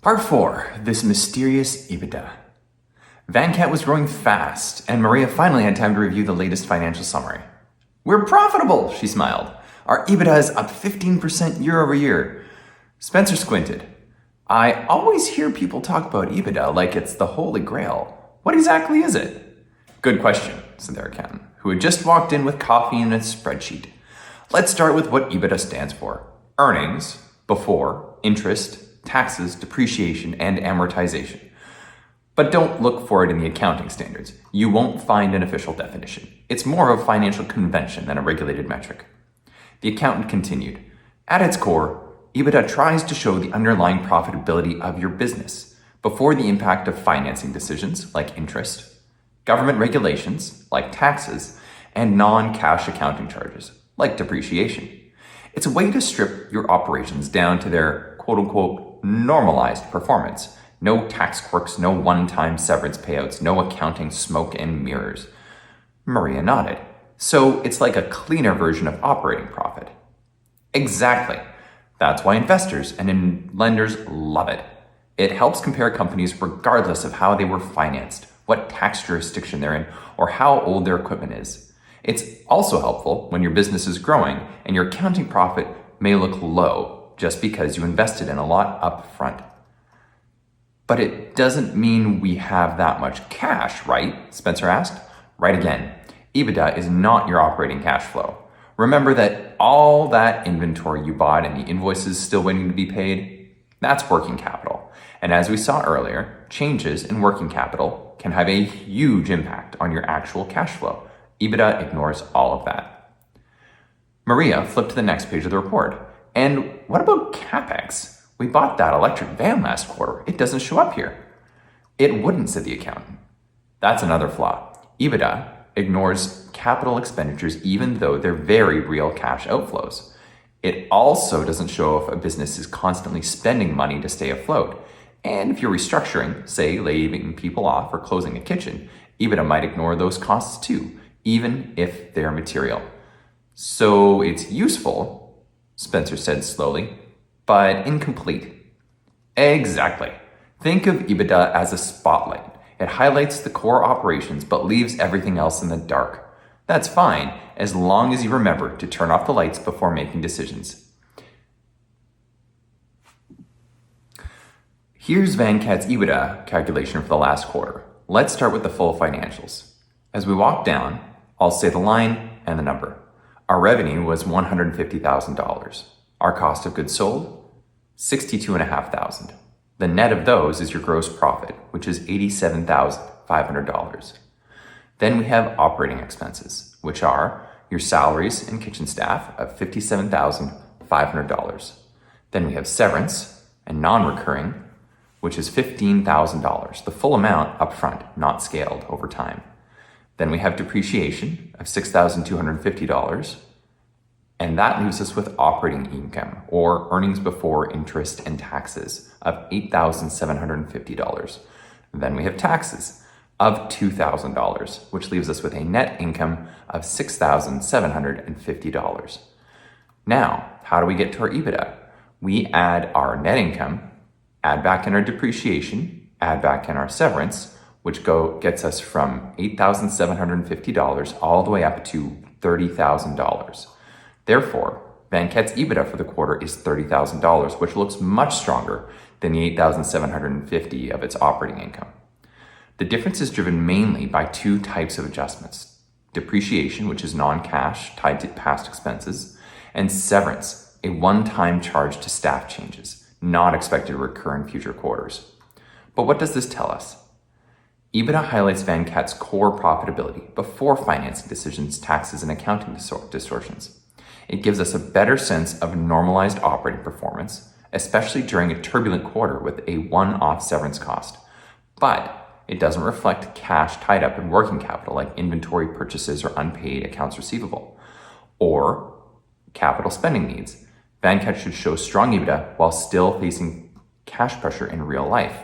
Part 4, this mysterious EBITDA. VanCat was growing fast, and Maria finally had time to review the latest financial summary. "We're profitable," she smiled. "Our EBITDA is up 15% year over year." Spencer squinted. "I always hear people talk about EBITDA like it's the holy grail. What exactly is it?" "Good question," said their accountant, who had just walked in with coffee and a spreadsheet. "Let's start with what EBITDA stands for. Earnings before interest, taxes, depreciation, and amortization. But don't look for it in the accounting standards. You won't find an official definition. It's more of a financial convention than a regulated metric." The accountant continued, "At its core, EBITDA tries to show the underlying profitability of your business before the impact of financing decisions like interest, government regulations like taxes, and non-cash accounting charges like depreciation. It's a way to strip your operations down to their quote-unquote normalized performance. No tax quirks, no one-time severance payouts, no accounting smoke and mirrors." Maria nodded. "So it's like a cleaner version of operating profit." "Exactly. That's why investors and lenders love it. It helps compare companies regardless of how they were financed, what tax jurisdiction they're in, or how old their equipment is. It's also helpful when your business is growing and your accounting profit may look low just because you invested in a lot up front." "But it doesn't mean we have that much cash, right?" Spencer asked. "Right again. EBITDA is not your operating cash flow. Remember that all that inventory you bought and the invoices still waiting to be paid, that's working capital. And as we saw earlier, changes in working capital can have a huge impact on your actual cash flow. EBITDA ignores all of that." Maria flipped to the next page of the report. "And what about CAPEX? We bought that electric van last quarter. It doesn't show up here." "It wouldn't," said the accountant. "That's another flaw. EBITDA ignores capital expenditures even though they're very real cash outflows. It also doesn't show if a business is constantly spending money to stay afloat. And if you're restructuring, say laying people off or closing a kitchen, EBITDA might ignore those costs too, even if they're material. So it's useful," Spencer said slowly, "but incomplete." "Exactly. Think of EBITDA as a spotlight. It highlights the core operations but leaves everything else in the dark. That's fine as long as you remember to turn off the lights before making decisions." Here's VanCat's EBITDA calculation for the last quarter. Let's start with the full financials. As we walk down, I'll say the line and the number. Our revenue was $150,000. Our cost of goods sold, $62,500. The net of those is your gross profit, which is $87,500. Then we have operating expenses, which are your salaries and kitchen staff of $57,500. Then we have severance and non-recurring, which is $15,000, the full amount upfront, not scaled over time. Then we have depreciation of $6,250, and that leaves us with operating income, or earnings before interest and taxes, of $8,750. Then we have taxes of $2,000, which leaves us with a net income of $6,750. Now, how do we get to our EBITDA? We add our net income, add back in our depreciation, add back in our severance, which gets us from $8,750 all the way up to $30,000. Therefore, VanCat's EBITDA for the quarter is $30,000, which looks much stronger than the $8,750 of its operating income. The difference is driven mainly by two types of adjustments: depreciation, which is non-cash tied to past expenses, and severance, a one-time charge to staff changes, not expected to recur in future quarters. But what does this tell us? EBITDA highlights VanCat's core profitability before financing decisions, taxes, and accounting distortions. It gives us a better sense of normalized operating performance, especially during a turbulent quarter with a one-off severance cost. But it doesn't reflect cash tied up in working capital like inventory purchases or unpaid accounts receivable, or capital spending needs. VanCat should show strong EBITDA while still facing cash pressure in real life.